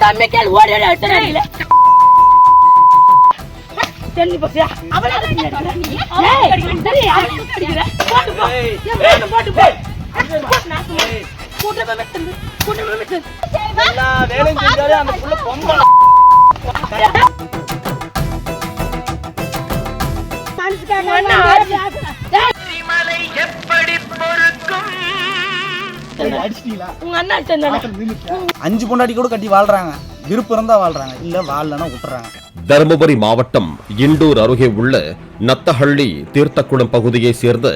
தம்பி கேள் ஓடி எடுத்துறீங்க தென்னி பசியா அவள அடிக்கற நீ ஏய் சரி அவள அடிக்கற போடு போ போடு போ கூட்டமே மெத்து எல்லா வேலையும் செஞ்சாலே அந்த புள்ள பொம்பள மலை எப்படி பொறுக்கும் அடிச்சிட்டீங்களா உங்க அண்ணா அடிச்சானே 5 பொண்டாட்டி கூட கட்டி வாழ்றாங்க விருப்பம் இருந்தா வாழ்றாங்க இல்ல வாழலனா விட்டுறாங்க. தருமபுரி மாவட்டம் இண்டூர் அருகே உள்ள நத்தஹள்ளி தீர்த்தக்குளம் பகுதியை சேர்ந்த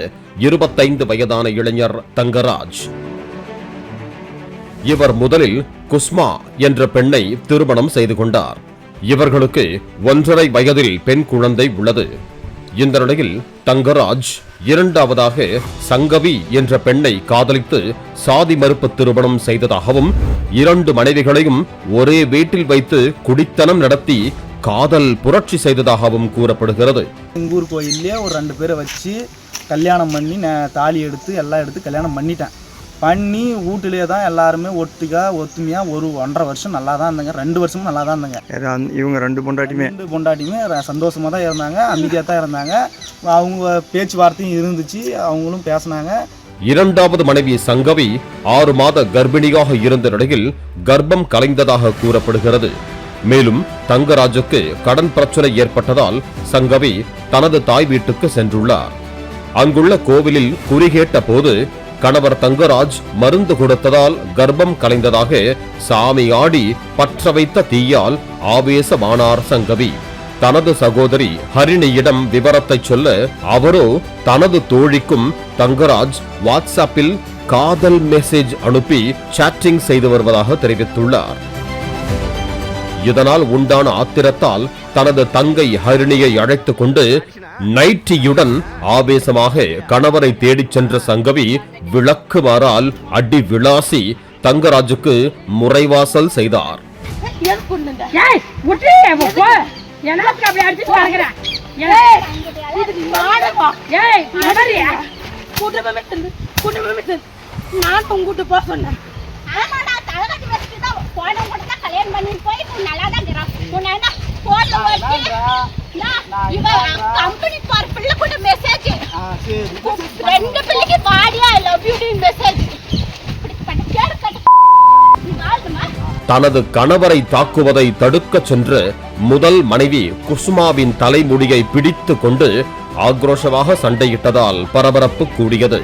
25 வயதான இளைஞர் தங்கராஜ். இவர் முதலில் குஸ்மா என்ற பெண்ணை திருமணம் செய்து கொண்டார். இவர்களுக்கு 1.5 வயதில் பெண் குழந்தை உள்ளது. இந்த நிலையில் தங்கராஜ் இரண்டாவதாக சங்கவி என்ற பெண்ணை காதலித்து சாதி மறுப்பு திருமணம் செய்ததாகவும் 2 மனைவிகளையும் ஒரே வீட்டில் வைத்து குடித்தனம் நடத்தி காதல் புரட்சி செய்ததாகவும் கூறப்படுகிறது. எங்கூர் கோயிலே ஒரு 2 பேரை வச்சு கல்யாணம் பண்ணி தாலி எடுத்து எல்லாம் எடுத்து கல்யாணம் பண்ணிட்டேன். பண்ணி வீட்டிலே தான் எல்லாருமே ஒத்துமையா ஒரு 1.5 வருஷம் நல்லா தான் இருந்தாங்க. 2 வருஷமும் நல்லா தான் இருந்தாங்க. இவங்க 2 பொண்டாட்டியுமே சந்தோஷமா தான் இருந்தாங்க, அமைதியாக தான் இருந்தாங்க. அவங்க பேச்சுவார்த்தையும் இருந்துச்சு, அவங்களும் பேசினாங்க. இரண்டாவது மனைவி சங்கவி 6 மாத கர்ப்பிணியாக இருந்த நிலையில் கர்ப்பம் கலைந்ததாக கூறப்படுகிறது. மேலும் தங்கராஜுக்கு கடன் பிரச்சனை ஏற்பட்டதால் சங்கவி தனது தாய் வீட்டுக்கு சென்றுள்ளார். அங்குள்ள கோவிலில் குறிகேட்ட போது கணவர் தங்கராஜ் மருந்து கொடுத்ததால் கர்ப்பம் கலைந்ததாக சாமி ஆடி பற்ற வைத்த தீயால் ஆவேசமானார் சங்கவி. தனது சகோதரி ஹரிணியிடம் விவரத்தை சொல்ல அவரோ தனது தோழிக்கும் தங்கராஜ் வாட்ஸ்அப்பில் காதல் மெசேஜ் அனுப்பி சாட்டிங் செய்து வருவதாக தெரிவித்துள்ளார். இதனால் உண்டான ஆத்திரத்தால் தனது தங்கை ஹரிணியை அழைத்துக் கொண்டு நைட்டியுடன் ஆவேசமாக கணவரை தேடிச் சென்ற சங்கவி விளக்குமாறால் அடி விளாசி தங்கராஜுக்கு முறைவாசல் செய்தார். தனது கணவரை தாக்குவதை தடுக்க சென்ற முதல் மனைவி குசுமாவின் தலைமுடியை பிடித்து கொண்டு ஆக்ரோஷமாக சண்டையிட்டதால் பரபரப்பு கூடியது.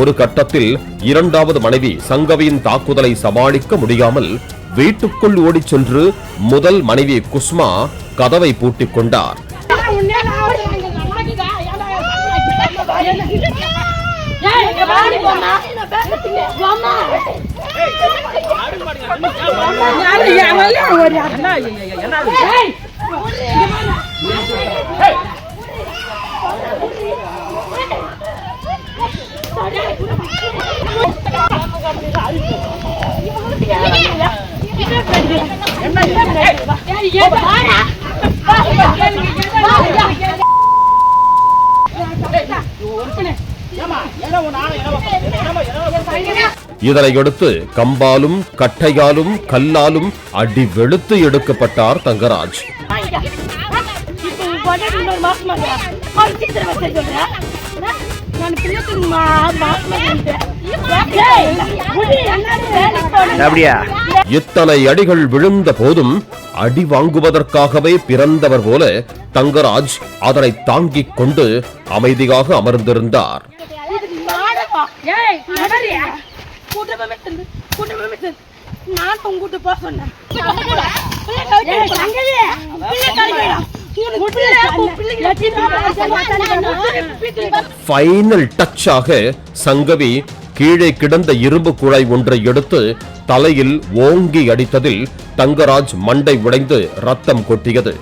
ஒரு கட்டத்தில் இரண்டாவது மனைவி சங்கவியின் தாக்குதலை சமாளிக்க முடியாமல் வீட்டுக்குள் ஓடிச் சென்று முதல் மனைவி குஸ்மா கதவை பூட்டிக் கொண்டார். இதனையடுத்து கம்பாலும் கட்டையாலும் கல்லாலும் அடி வெளுத்து எடுக்கப்பட்டார் தங்கராஜ். இத்தனை அடிகள் விழுந்த போதும் அடி வாங்குவதற்காகவே பிறந்தவர் போல தங்கராஜ் அதனை தாங்கிக் கொண்டு அமைதியாக அமர்ந்திருந்தார். ஃபைனல் டச்சாக சங்கவி கீழே கிடந்த இரும்பு குழாய் ஒன்றை எடுத்து தலையில் ஓங்கி அடித்ததில் தங்கராஜ் மண்டை உடைந்து ரத்தம் கொட்டியது.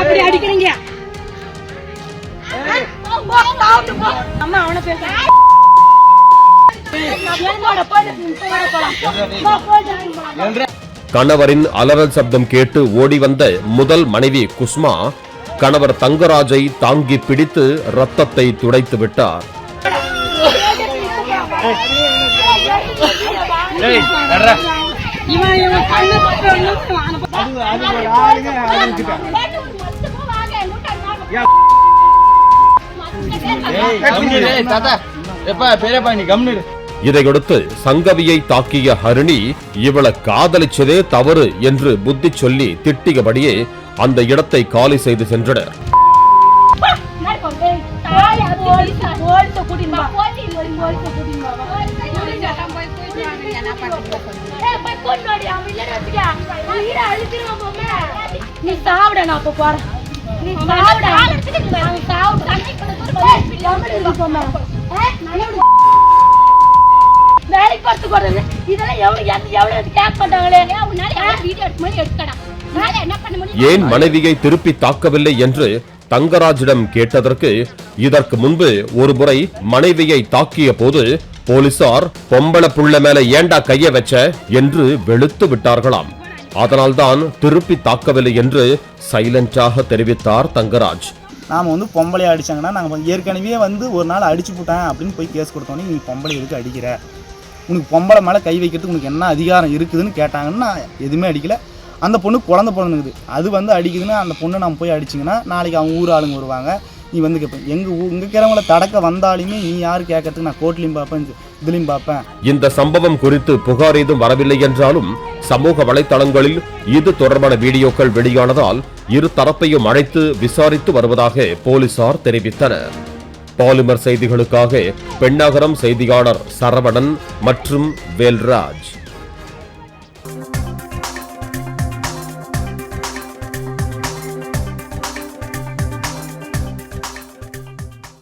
அப்படி அடிக்கிறீங்க அம்மா அவனை பேச கணவரின் அலறல் சப்தம் கேட்டு ஓடி வந்த முதல் மனைவி குஸ்மா கணவர் தங்கராஜை தாங்கி பிடித்து ரத்தத்தை துடைத்து விட்டார். இதையடுத்து சங்கவியை தாக்கிய ஹரிணி இவளை காதலிச்சதே தவறு என்று புத்தி சொல்லி திட்டியபடியே அந்த இடத்தை காலி செய்து சென்றனர். ஏன் மனைவியை திருப்பி தாக்கவில்லை என்று தங்கராஜிடம் கேட்டதற்கு இதற்கு முன்பு ஒருமுறை மனைவியை தாக்கிய போது போலீசார் பொம்பளை புள்ள மேல ஏண்டா கைய வச்ச என்று வெளுத்து விட்டார்களாம். அதனால்தான் திருப்பி தாக்கவில்லை என்று சைலண்டாக தெரிவித்தார் தங்கராஜ். நாம் வந்து பொம்பளை அடிச்சாங்கன்னா நாங்கள் ஏற்கனவே வந்து ஒரு நாள் அடிச்சு போட்டேன் அப்படின்னு போய் கேஸ் கொடுத்தோன்னே நீ பொம்பளை எதுக்கு அடிக்கிற, உனக்கு பொம்பளை மேலே கை வைக்கிறதுக்கு உனக்கு என்ன அதிகாரம் இருக்குதுன்னு கேட்டாங்கன்னா எதுவுமே அடிக்கல. அந்த பொண்ணு குழந்தை பிறந்துக்குது, அது வந்து அடிக்குதுன்னு அந்த பொண்ணை நம்ம போய் அடிச்சிங்கன்னா நாளைக்கு அவங்க ஊர் ஆளுங்க வருவாங்க, நீ வந்து கேட்பேன் எங்கள் இங்கே இருக்கிறவங்கள தடக்க வந்தாலுமே நீ யார் கேட்கறதுக்கு, நான் கோர்ட்லையும் பார்ப்பேன் இதுலையும் பார்ப்பேன். இந்த சம்பவம் குறித்து புகார் ஏதும் வரவில்லை என்றாலும் சமூக வலைதளங்களில் இது தொடர்பான வீடியோக்கள் வெளியானதால் இரு தரப்பையும் அழைத்து விசாரித்து வருவதாக போலீசார் தெரிவித்தனர். பாலிமர் செய்திகளுக்காக பெண்ணாகரம் செய்தியாளர் சரவணன் மற்றும் வேல்ராஜ்.